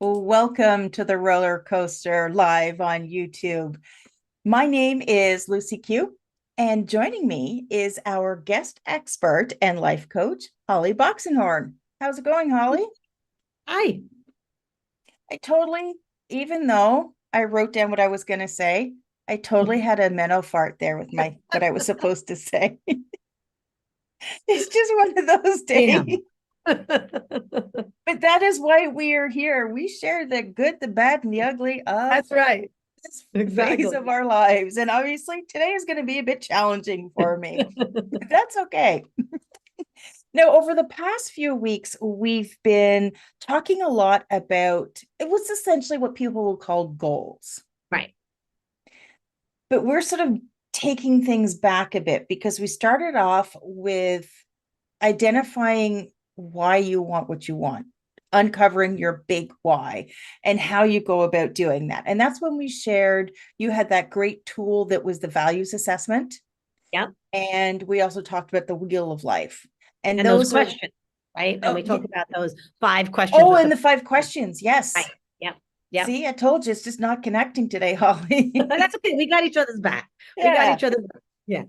Well, welcome to the roller coaster live on YouTube. My name is Lucy Q, and joining me is our guest expert and life coach, Holly Boxenhorn. How's it going, Holly? Hi. I totally, even though I wrote down what I was going to say, I totally had a mental fart there with my what I was supposed to say. It's just one of those days. Damn. That's But that is why we are here. We share the good, the bad, and the ugly of right. this phase Exactly. of our lives. And obviously, today is going to be a bit challenging for me. That's okay. Now, over the past few weeks, we've been talking a lot about it was essentially what people will call goals. Right. But we're sort of taking things back a bit because we started off with identifying why you want what you want, uncovering your big why and how you go about doing that. And that's when we shared, you had that great tool that was the values assessment. Yep. And we also talked about the wheel of life. And And those those are, questions, right? And oh, we yeah. talked about those 5 questions Oh, with and the the five questions. right. Yes. Yep. Yep. See, I told you it's just not connecting today, Holly. That's okay. We got each other's back. We got Yeah. each other's back. Yeah.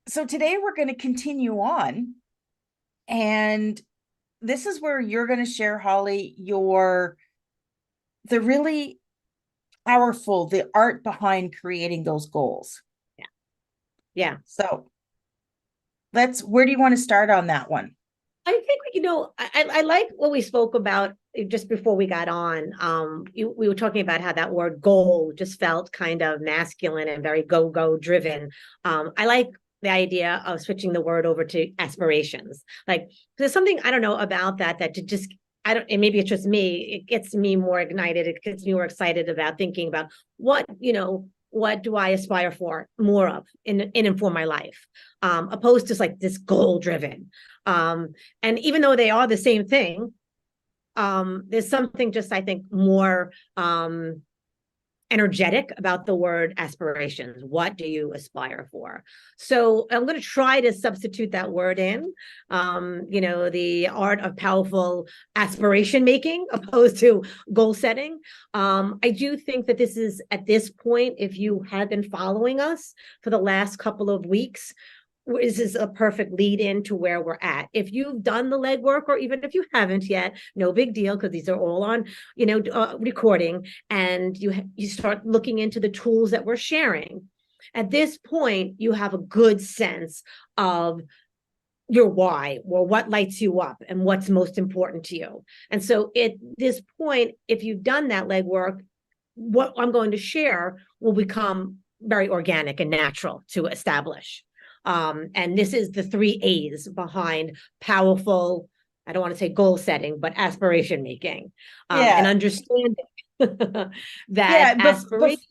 So today we're going to continue on. And this is where you're going to share, Holly, the really powerful, the art behind creating those goals. Yeah. Yeah. So where do you want to start on that one? I think I like what we spoke about just before we got on. We were talking about how that word goal just felt kind of masculine and very go driven. I like the idea of switching the word over to aspirations. Like there's something I don't know about that to just I don't, and maybe it's just me, it gets me more ignited, it gets me more excited about thinking about what do I aspire for more of in and for my life, opposed to like this goal driven. And even though they are the same thing, there's something just I think more energetic about the word aspirations. What do you aspire for? So I'm going to try to substitute that word in, the art of powerful aspiration making opposed to goal setting. I do think that this is at this point, if you have been following us for the last couple of weeks, this is a perfect lead in to where we're at. If you've done the legwork, or even if you haven't yet, no big deal, because these are all on, recording, and you start looking into the tools that we're sharing. At this point, you have a good sense of your why, or what lights you up and what's most important to you. And so at this point, if you've done that legwork, what I'm going to share will become very organic and natural to establish. And this is the 3 A's behind powerful, I don't want to say goal setting, but aspiration making, and Yeah. understanding that Yeah, aspiration.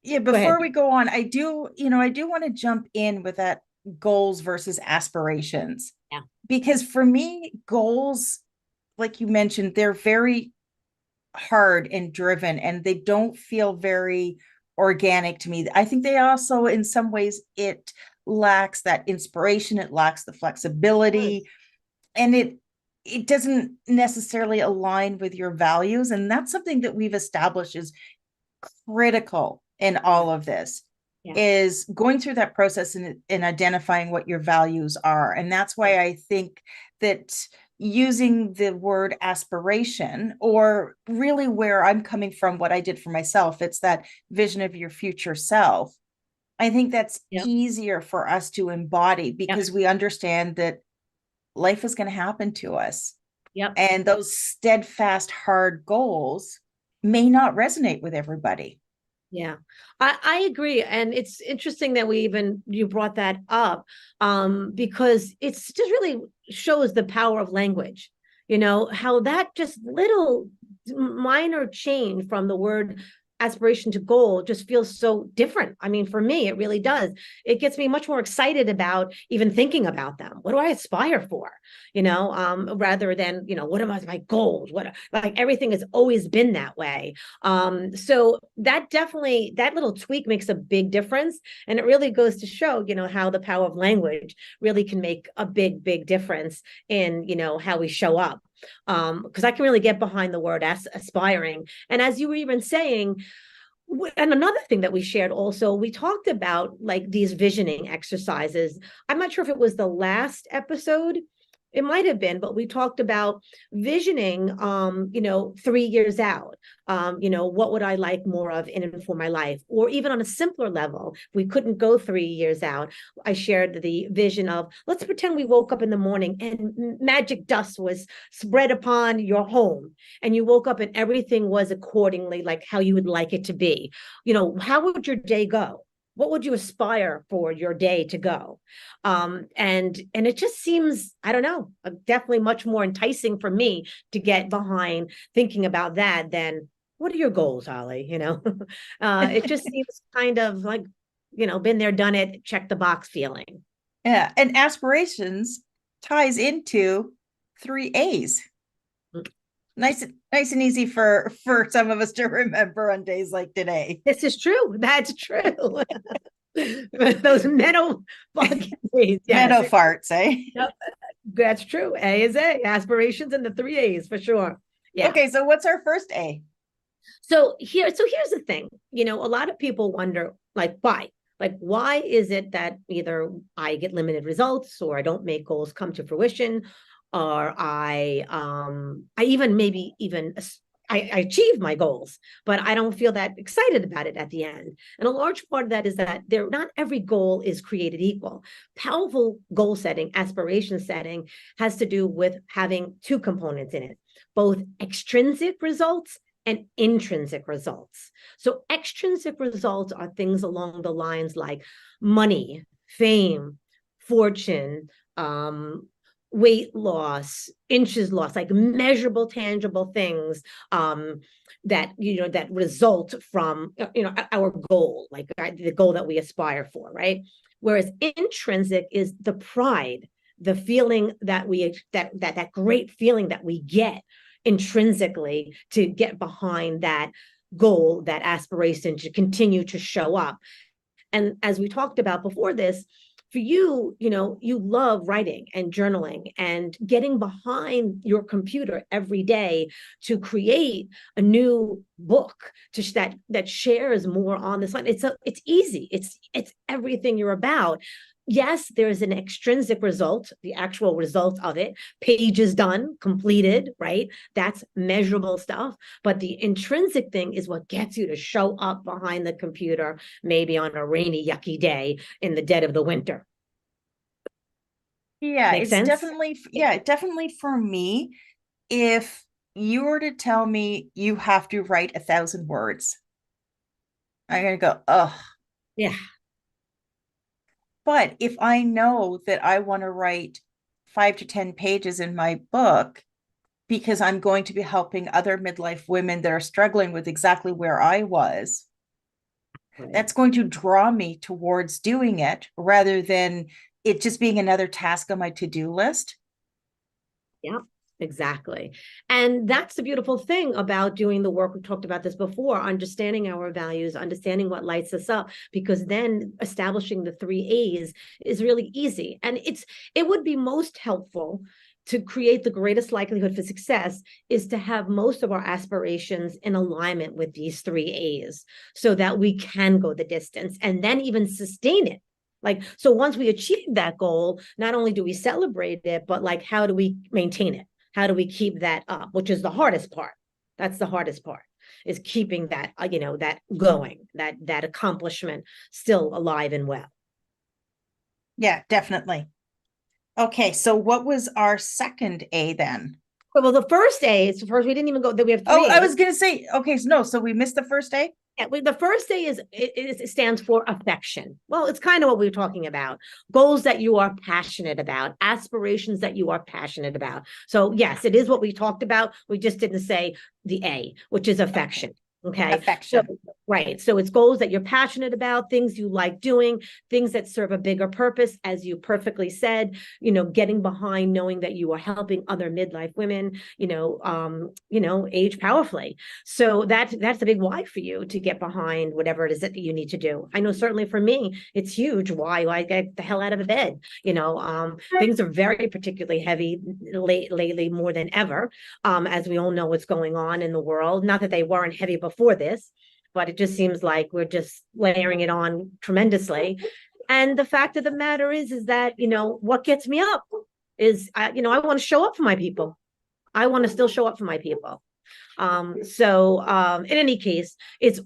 yeah, Go ahead. before we go on, I do want to jump in with that goals versus aspirations. Yeah. Because for me, goals, like you mentioned, they're very hard and driven and they don't feel very organic to me. I think they also, in some ways, it lacks that inspiration, it lacks the flexibility, and it doesn't necessarily align with your values. And that's something that we've established is critical in all of this Yeah. is going through that process and identifying what your values are. And that's why I think that using the word aspiration, or really where I'm coming from, what I did for myself, it's that vision of your future self. I think that's Yep. easier for us to embody Yep. because we understand that life is going to happen to us. Yep. And those steadfast, hard goals may not resonate with everybody. Yeah, I agree. And it's interesting that you brought that up, because it's just really shows the power of language, how that just little minor change from the word aspiration to goal just feels so different. I mean, for me, it really does. It gets me much more excited about even thinking about them. What do I aspire for? Rather than, what am my goals? What, like, everything has always been that way. So that little tweak makes a big difference. And it really goes to show, how the power of language really can make a big, big difference in, how we show up. because I can really get behind the word aspiring. And as you were even saying, and another thing that we shared also, we talked about like these visioning exercises. I'm not sure if it was the last episode. It might have been, but we talked about visioning, 3 years out. What would I like more of in and for my life? Or even on a simpler level, if we couldn't go 3 years out, I shared the vision of, let's pretend we woke up in the morning and magic dust was spread upon your home, and you woke up and everything was accordingly like how you would like it to be. How would your day go? What would you aspire for your day to go? And it just seems, I don't know, definitely much more enticing for me to get behind thinking about that than what are your goals, Holly? It just seems kind of like, been there, done it, check the box feeling. Yeah, and aspirations ties into 3 A's. Nice and easy for some of us to remember on days like today. This is true. That's true. Those meadow days. Yes. Meadow farts, eh? Yep. That's true. A is A. Aspirations and the 3 A's for sure. Yeah. Okay, so what's our first A? So here's the thing. A lot of people wonder, like, why? Like, why is it that either I get limited results, or I don't make goals come to fruition, or I achieve my goals, but I don't feel that excited about it at the end. And a large part of that is that not every goal is created equal. Powerful goal setting, aspiration setting, has to do with having two components in it, both extrinsic results and intrinsic results. So extrinsic results are things along the lines like money, fame, fortune, weight loss, inches lost, like measurable, tangible things that result from our goal, like the goal that we aspire for, right? Whereas intrinsic is the pride, the feeling that that great feeling that we get intrinsically to get behind that goal, that aspiration to continue to show up. And as we talked about before this, for you, you love writing and journaling and getting behind your computer every day to create a new book that shares more on this line. It's easy. It's everything you're about. Yes, there is an extrinsic result, the actual result of it, pages done, completed, right? That's measurable stuff. But the intrinsic thing is what gets you to show up behind the computer, maybe on a rainy, yucky day in the dead of the winter. Yeah, Make it's sense? definitely for me. If you were to tell me you have to write 1,000 words, I'm gonna go, oh. Yeah. But if I know that I want to write 5 to 10 pages in my book because I'm going to be helping other midlife women that are struggling with exactly where I was, that's going to draw me towards doing it rather than it just being another task on my to-do list. Yeah, exactly. And that's the beautiful thing about doing the work. We talked about this before, understanding our values, understanding what lights us up, because then establishing the 3 A's is really easy. And it would be most helpful to create the greatest likelihood for success is to have most of our aspirations in alignment with these 3 A's so that we can go the distance and then even sustain it. Like, so once we achieve that goal, not only do we celebrate it, but like, how do we maintain it? How do we keep that up? Which is the hardest part. That's the hardest part, is keeping that, that going, that accomplishment still alive and well. Yeah, definitely. Okay, so what was our second A then? Well, the first A is first, we didn't even go, that we have 3 Oh, I A's. was gonna say, okay, so we missed the first A? Yeah, the first A it stands for affection. Well, it's kind of what we were talking about. Goals that you are passionate about, aspirations that you are passionate about. So yes, it is what we talked about. We just didn't say the A, which is affection. Okay. So, Affection. right. So it's goals that you're passionate about, things you like doing, things that serve a bigger purpose, as you perfectly said, getting behind knowing that you are helping other midlife women, age powerfully. So that's a big why for you to get behind whatever it is that you need to do. I know certainly for me, it's huge why I get the hell out of bed. Things are very particularly heavy lately more than ever, as we all know what's going on in the world. Not that they weren't heavy before this, but it just seems like we're just layering it on tremendously. And the fact of the matter is that, what gets me up is, I want to show up for my people. I want to still show up for my people. In any case, it's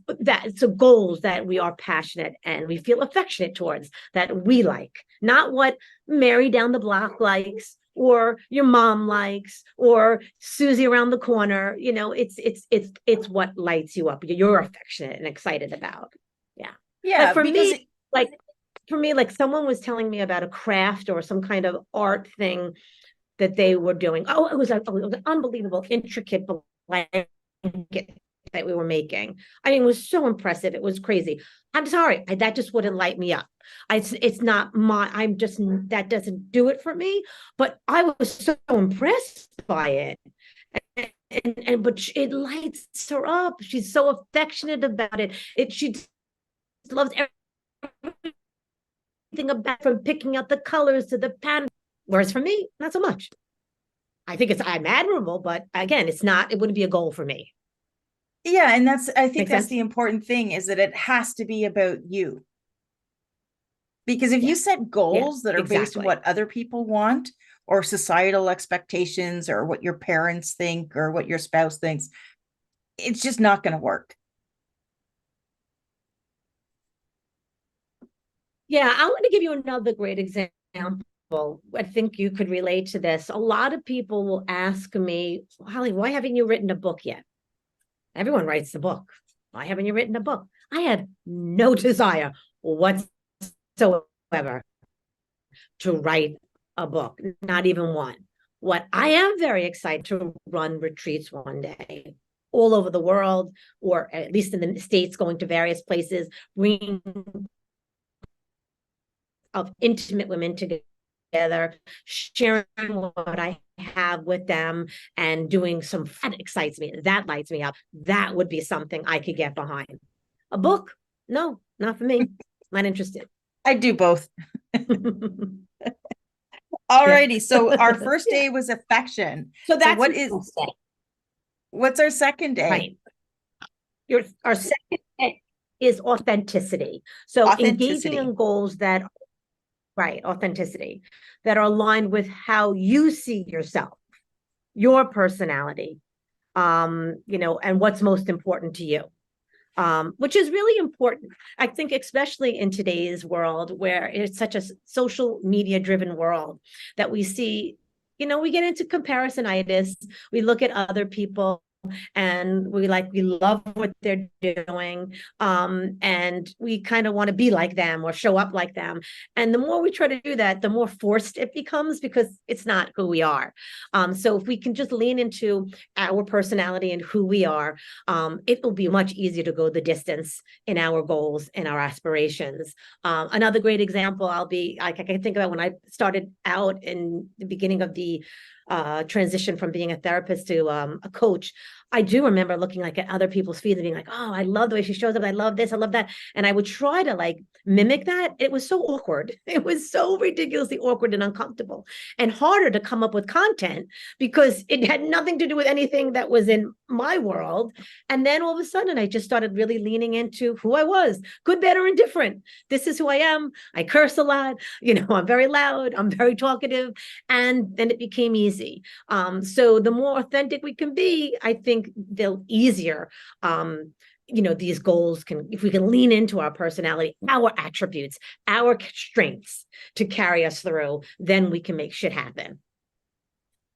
goals that we are passionate and we feel affectionate towards, that we like, not what Mary down the block likes, or your mom likes, or Susie around the corner. It's what lights you up, you're affectionate and excited about. Yeah. Yeah, Like for me, like someone was telling me about a craft or some kind of art thing that they were doing. It was an unbelievable, intricate blanket that we were making. I mean, it was so impressive. It was crazy. I'm sorry, that just wouldn't light me up. It's not that doesn't do it for me. But I was so impressed by it. But it lights her up. She's so affectionate about it. She loves everything about, from picking out the colors to the pattern. Whereas for me, not so much. I'm admirable, but again, it wouldn't be a goal for me. yeah, and I think Make that's sense? the important thing, is that it has to be about you. Because if Yeah. you set Yeah, goals that are based on exactly. what other people want, or societal expectations, or what your parents think, or what your spouse thinks, it's just not going to work. Yeah, I want to give you another great example. I think you could relate to this. A lot of people will ask me, Holly, why haven't you written a book yet? Everyone writes the book. Why haven't you written a book? I have no desire whatsoever to write a book, not even one. What I am very excited to run retreats one day all over the world, or at least in the States, going to various places, bringing of intimate women together, sharing what I have with them, and doing that excites me. That lights me up. That would be something I could get behind. A book? No, not for me. Not interested. I do both. Yeah. Alrighty, so our first Yeah. day was affection. So So that's what's our second day? right. Our second is authenticity. So engaging Authenticity. in goals that, right, authenticity, that are aligned with how you see yourself, your personality, and what's most important to you. Which is really important. I think, especially in today's world where it's such a social media driven world, that we see, we get into comparisonitis. We look at other people and we love what they're doing, and we kind of want to be like them or show up like them. And the more we try to do that, the more forced it becomes, because it's not who we are. So if we can just lean into our personality and who we are, it will be much easier to go the distance in our goals and our aspirations. Another great example I can think about when I started out in the beginning of the transition from being a therapist to a coach. I do remember looking at other people's feeds and being like, oh, I love the way she shows up. I love this. I love that. And I would try to mimic that. It was so awkward. It was so ridiculously awkward and uncomfortable, and harder to come up with content because it had nothing to do with anything that was in my world. And then all of a sudden, I just started really leaning into who I was, good, bad, or indifferent. This is who I am. I curse a lot. I'm very loud. I'm very talkative. And then it became easy. So the more authentic we can be, I think the easier, these goals if we can lean into our personality, our attributes, our strengths to carry us through, then we can make shit happen.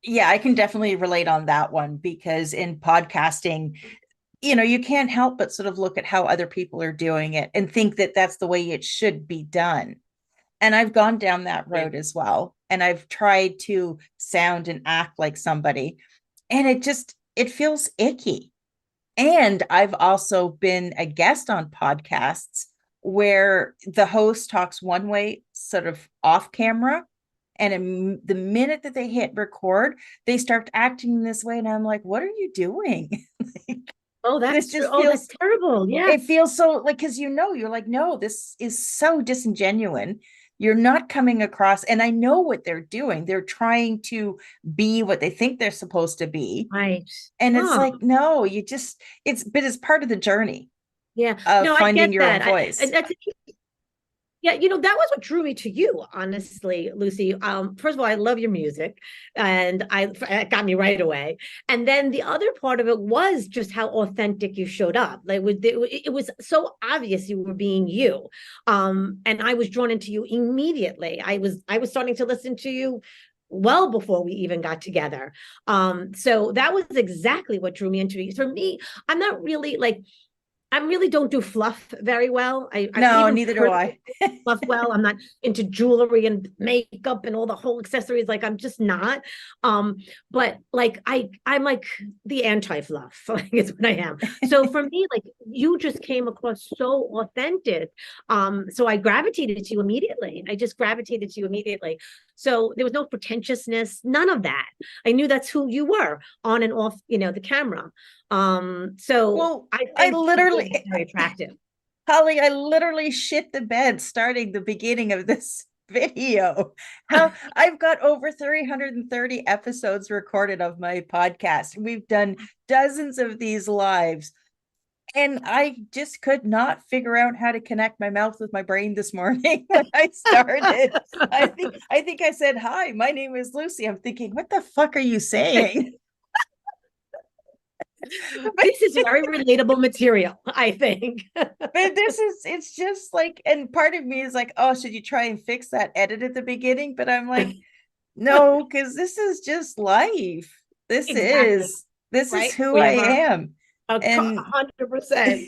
Yeah, I can definitely relate on that one, because in podcasting, you can't help but sort of look at how other people are doing it and think that that's the way it should be done. And I've gone down that road as well. And I've tried to sound and act like somebody. And it feels icky. And I've also been a guest on podcasts where the host talks one way, sort of off camera. And the minute that they hit record, they start acting this way. And I'm like, what are you doing? Like, Oh, this that's true. just Oh, that's feels, terrible. Yeah. it feels so like, because you're like, no, this is so disingenuous. You're not coming across, and I know what they're doing. They're trying to be what they think they're supposed to be. Right. And it's Oh, like, no, but it's part of the journey yeah. of No, I finding get your own that. voice. And that's yeah, that was what drew me to you, honestly, Lucy. First of all, I love your music, and it got me right away. And then the other part of it was just how authentic you showed up. Like it was so obvious you were being you, and I was drawn into you immediately. I was starting to listen to you well before we even got together. So that was exactly what drew me into you. For me, I'm not really like I really don't do fluff very well. I No, even neither do I. fluff well. I'm not into jewelry and makeup and all the whole accessories. Like I'm just not. Um, but like I'm like the anti-fluff, like is what I am. So for me, like you just came across so authentic. So I gravitated to you immediately. I just gravitated to you immediately. So there was no pretentiousness, none of that. I knew that's who you were on and off, the camera. So Well, I I think to me it's literally, very attractive. Holly, I literally shit the bed starting the beginning of this video. How I've got over 330 episodes recorded of my podcast. We've done dozens of these lives. And I just could not figure out how to connect my mouth with my brain this morning when I started. I think I said, "Hi, my name is Lucy." I'm thinking, what the fuck are you saying? But This is very relatable material, I think. it's just like, and part of me is like, oh, should you try and fix that edit at the beginning? But I'm like, no, because this is just life. This Exactly. is this is Right. who I Flavor. am. And 100%.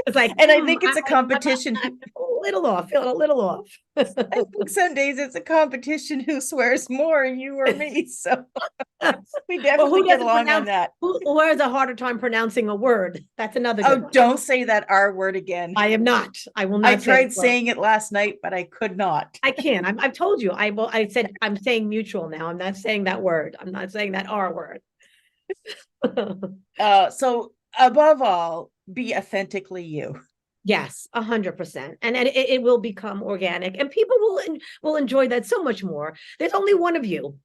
It's like, and I think it's a I'm not, competition. I'm a little off, feeling a little off. I think some days it's a competition who swears more, you or me. So we Well, definitely who get doesn't along on pronounce, that. who has a harder time pronouncing a word? That's another Oh, good one. don't say that R word again. I am not. I will I not say tried it. Well, saying it last night, but I could not. I can. I've told you. I said I'm saying mutual now. I'm not saying that word. I'm not saying that R word. So above all, be authentically you. Yes, 100%, and it will become organic, and people will enjoy that so much more. There's only one of you,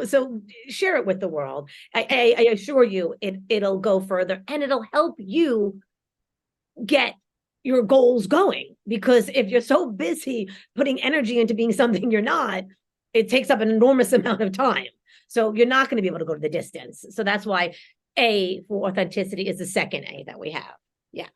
so share it with the world. I assure you, it'll go further, and it'll help you get your goals going. Because if you're so busy putting energy into being something you're not, it takes up an enormous amount of time. So you're not going to be able to go to the distance. So that's why A for authenticity is the second A that we have. Yeah.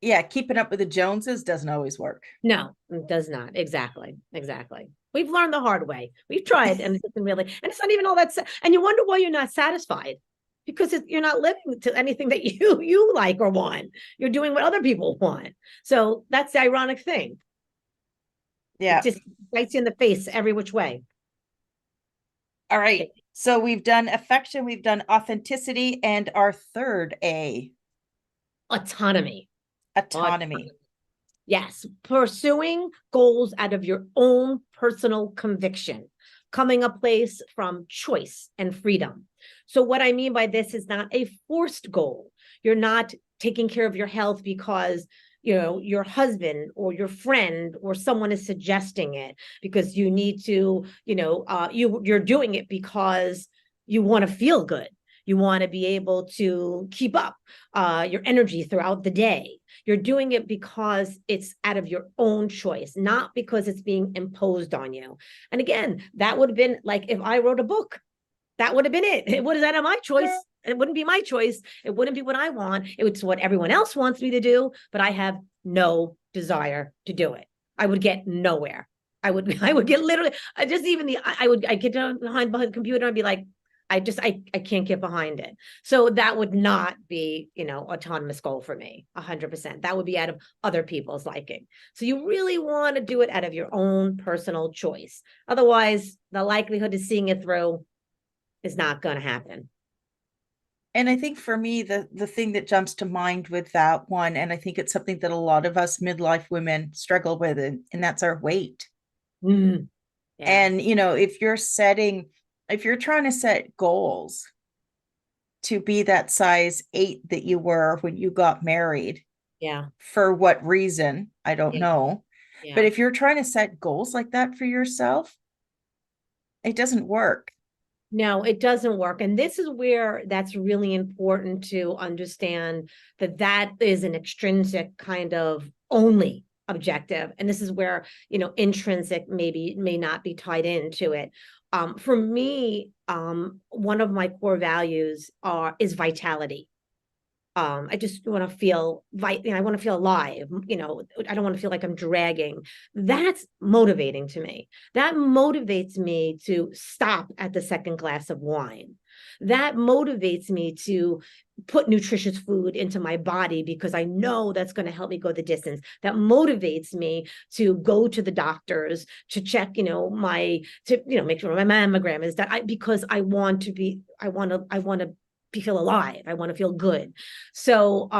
Yeah, keeping up with the Joneses doesn't always work. No, it does not. Exactly. Exactly. We've learned the hard way. We've tried, and it doesn't really, and it's not even all that. And you wonder why you're not satisfied, because you're not living to anything that you like or want. You're doing what other people want. So that's the ironic thing. It Yeah. just bites you in the face every which way. All right. So we've done affection, we've done authenticity, and our third A, Autonomy. autonomy. Yes, pursuing goals out of your own personal conviction, coming a place from choice and freedom. So what I mean by this is not a forced goal. You're not taking care of your health because your husband or your friend or someone is suggesting it, because you need to, you're doing it because you want to feel good. You want to be able to keep up your energy throughout the day. You're doing it because it's out of your own choice, not because it's being imposed on you. And again, that would have been like if I wrote a book, that would have been it. It would have been my choice. It wouldn't be my choice. It wouldn't be what I want. It's what everyone else wants me to do, but I have no desire to do it. I would get nowhere. I would get literally just even I get down behind the computer and I'd be like, I can't get behind it. So that would not be, autonomous goal for me, 100%. That would be out of other people's liking. So you really want to do it out of your own personal choice. Otherwise, the likelihood of seeing it through is not going to happen. And I think for me, the thing that jumps to mind with that one, and I think it's something that a lot of us midlife women struggle with, and that's our weight. Mm, yeah, And if you're trying to set goals to be that size 8 that you were when you got married, yeah, for what reason, I don't yeah, know. But yeah. if you're trying to set goals like that for yourself, it doesn't work. No, it doesn't work. And this is where that's really important to understand that that is an extrinsic kind of only objective. And this is where, intrinsic maybe may not be tied into it. For me, one of my core values is vitality. I just want to feel I want to feel alive. I don't want to feel like I'm dragging. That's motivating to me. That motivates me to stop at the second glass of wine. That motivates me to put nutritious food into my body because I know that's going to help me go the distance. That motivates me to go to the doctors to check, make sure my mammogram is done. Because I want to feel alive. I want to feel good. So,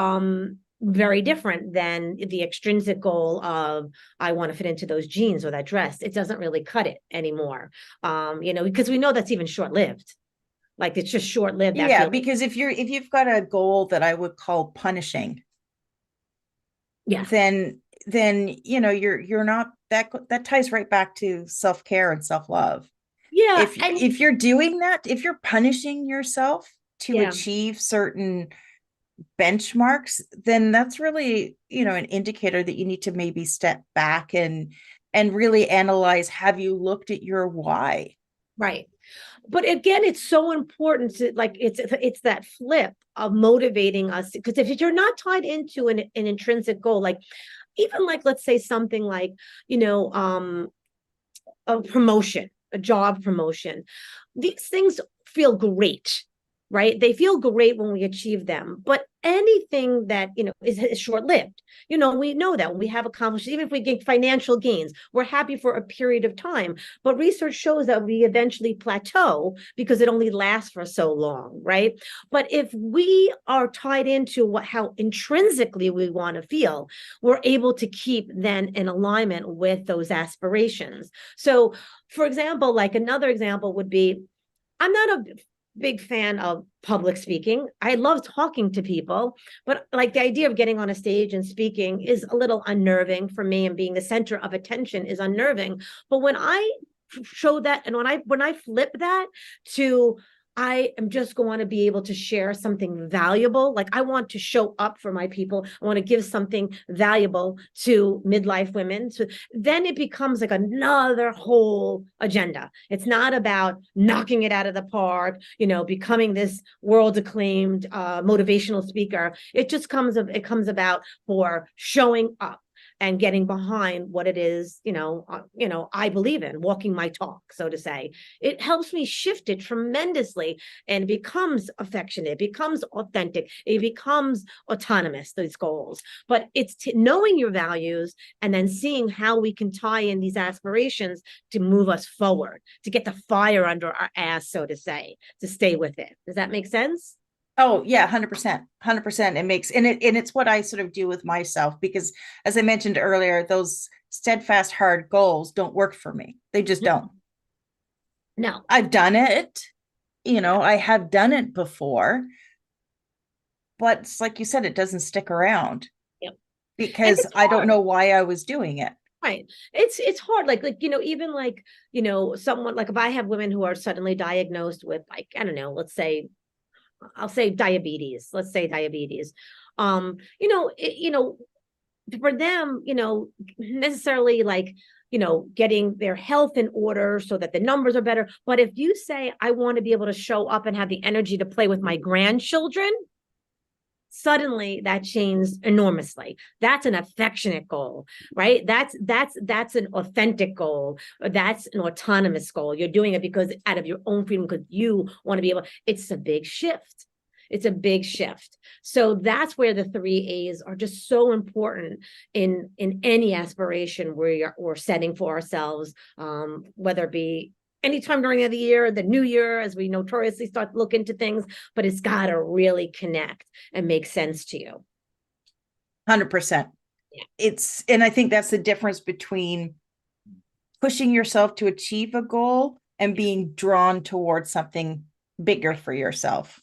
very different than the extrinsic goal of I want to fit into those jeans or that dress. It doesn't really cut it anymore. Because we know that's even short-lived. Like it's just short-lived, that Yeah, feeling. because if you've got a goal that I would call punishing, Yeah. then you're not that ties right back to self-care and self-love. Yeah. If you're doing that, if you're punishing yourself to Yeah. achieve certain benchmarks, then that's really, an indicator that you need to maybe step back and really analyze, have you looked at your why? Right. But again, it's so important to like it's that flip of motivating us because if you're not tied into an intrinsic goal, like even like let's say something like, a promotion, a job promotion. These things feel great, right? They feel great when we achieve them, but anything that, is short-lived. We know that when we have accomplished, even if we get financial gains, we're happy for a period of time. But research shows that we eventually plateau because it only lasts for so long, right? But if we are tied into how intrinsically we want to feel, we're able to keep then in alignment with those aspirations. So, for example, like another example would be, I'm not a big fan of public speaking. I love talking to people, but like the idea of getting on a stage and speaking is a little unnerving for me, and being the center of attention is unnerving. But when I show that, and when I flip that to I am just going to be able to share something valuable. Like I want to show up for my people. I want to give something valuable to midlife women. So then it becomes like another whole agenda. It's not about knocking it out of the park, becoming this world acclaimed motivational speaker. It comes about for showing up and getting behind what it is, I believe in, walking my talk, so to say. It helps me shift it tremendously, and it becomes affectionate, it becomes authentic, it becomes autonomous, those goals. But it's knowing your values and then seeing how we can tie in these aspirations to move us forward, to get the fire under our ass, so to say, to stay with it. Does that make sense? Oh yeah, 100%. 100%. It's what I sort of do with myself, because as I mentioned earlier, those steadfast hard goals don't work for me. They just don't. No. I've done it, Yeah. I have done it before, but it's like you said, it doesn't stick around Yep. And because it's I don't hard. know why I was doing it. Right. It's hard. Even like, someone like if I have women who are suddenly diagnosed with like, I don't know, I'll say diabetes. Let's say diabetes. For them, necessarily like, getting their health in order so that the numbers are better. But if you say, I want to be able to show up and have the energy to play with my grandchildren, suddenly that changed enormously. That's an affectionate goal, right? That's an authentic goal. That's an autonomous goal. You're doing it because out of your own freedom, because you want to be able. It's a big shift. It's a big shift. So that's where the 3 A's are just so important in any aspiration we're setting for ourselves, whether it be anytime during the year, the new year, as we notoriously start to look into things, but it's got to really connect and make sense to you. 100%. Yeah. And I think that's the difference between pushing yourself to achieve a goal and being drawn towards something bigger for yourself.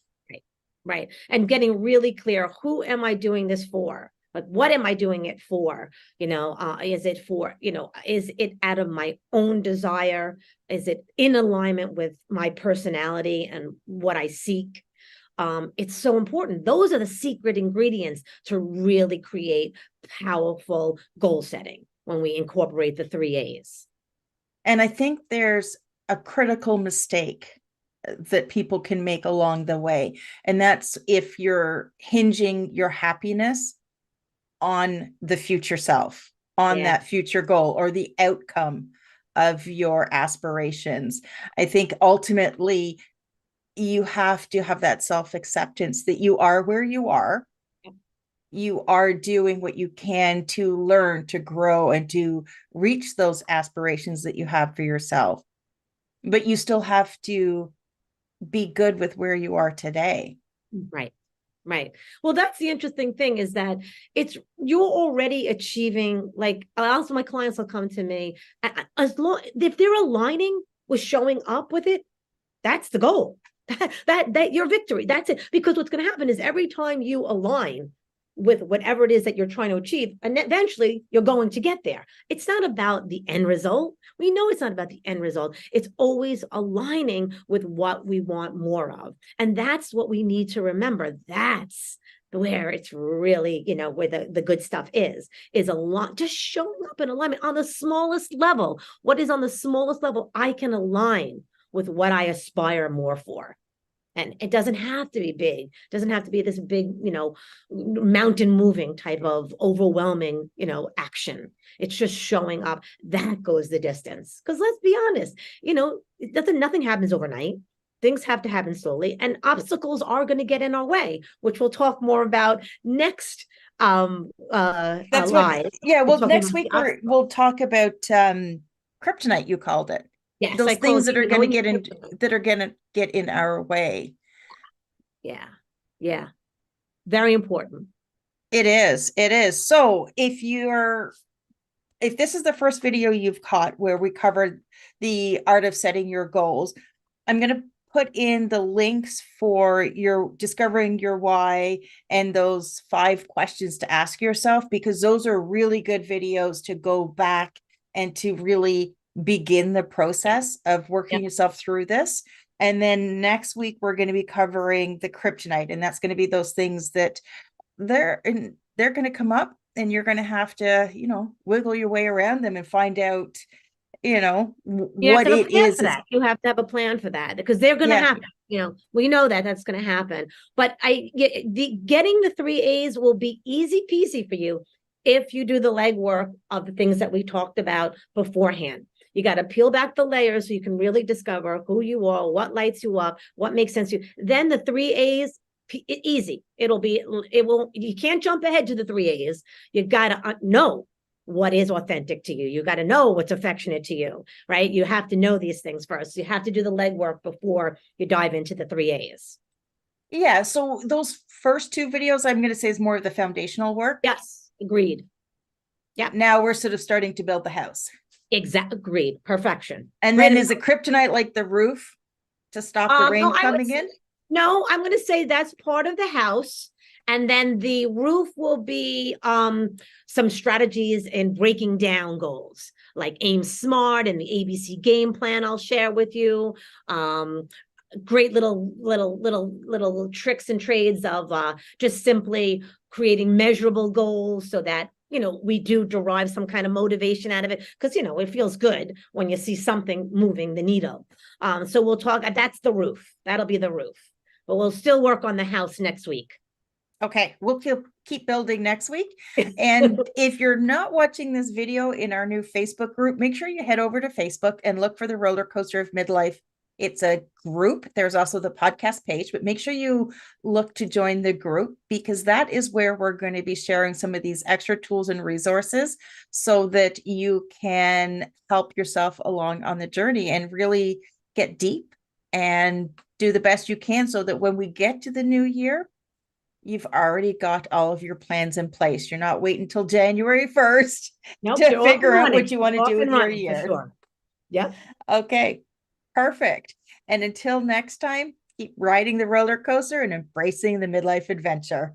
Right. And getting really clear, who am I doing this for? Like, what am I doing it for? Is it for, is it out of my own desire? Is it in alignment with my personality and what I seek? It's so important. Those are the secret ingredients to really create powerful goal setting when we incorporate the 3 A's. And I think there's a critical mistake that people can make along the way. And that's if you're hinging your happiness on the future self, on that future goal or the outcome of your aspirations. I think ultimately you have to have that self-acceptance that you are where you are. You are doing what you can to learn, to grow, and to reach those aspirations that you have for yourself. But you still have to be good with where you are today. Right. Right. Well, that's the interesting thing, is that you're already achieving, like, also my clients will come to me, as long if they're aligning with showing up with it, that's the goal. That your victory. That's it. Because what's going to happen is every time you align with whatever it is that you're trying to achieve, and eventually you're going to get there. It's not about the end result. We know it's not about the end result. It's always aligning with what we want more of. And that's what we need to remember. That's where it's really, where the good stuff is a lot, just showing up in alignment on the smallest level. What is on the smallest level? I can align with what I aspire more for. And it doesn't have to be big. It doesn't have to be this big, mountain moving type of overwhelming, action. It's just showing up. That goes the distance. Because let's be honest, nothing happens overnight. Things have to happen slowly, and obstacles are going to get in our way, which we'll talk more about next That's live. well, next week we'll talk about kryptonite, you called it. Yes, those things that are going to get in our way. Yeah. Very important. It is. So if this is the first video you've caught where we covered the art of setting your goals, I'm going to put in the links for your discovering your why and those 5 questions to ask yourself, because those are really good videos to go back and to really begin the process of working yourself through this. And then next week we're going to be covering the kryptonite, and that's going to be those things that they're going to come up, and you're going to have to wiggle your way around them and find out what it is. You have to have a plan for that, because they're going to happen. We know that that's going to happen. But getting the 3 A's will be easy peasy for you if you do the legwork of the things that we talked about beforehand. You got to peel back the layers so you can really discover who you are, what lights you up, what makes sense to you. Then the 3 A's, easy. You can't jump ahead to the 3 A's. You got to know what is authentic to you. You got to know what's affectionate to you, right? You have to know these things first. You have to do the legwork before you dive into the 3 A's. Yeah. So those first 2 videos, I'm going to say, is more of the foundational work. Yes. Agreed. Yeah. Now we're sort of starting to build the house. Agreed. Perfection. And then is a kryptonite like the roof to stop the rain coming in? No, I'm going to say that's part of the house. And then the roof will be some strategies in breaking down goals, like aim smart and the ABC game plan I'll share with you. Great little tricks and trades of just simply creating measurable goals so that we do derive some kind of motivation out of it, because it feels good when you see something moving the needle. So we'll talk. That's the roof. That'll be the roof. But we'll still work on the house next week. Okay, we'll keep building next week. And if you're not watching this video in our new Facebook group, make sure you head over to Facebook and look for the Roller Coaster of Midlife It's a group. There's also the podcast page, but make sure you look to join the group, because that is where we're going to be sharing some of these extra tools and resources so that you can help yourself along on the journey and really get deep and do the best you can, so that when we get to the new year, you've already got all of your plans in place. You're not waiting until January 1st Nope, to you're off and figure out what running. you want to Off do with and your running for year. sure. Yep. Okay, perfect. And until next time, keep riding the roller coaster and embracing the midlife adventure.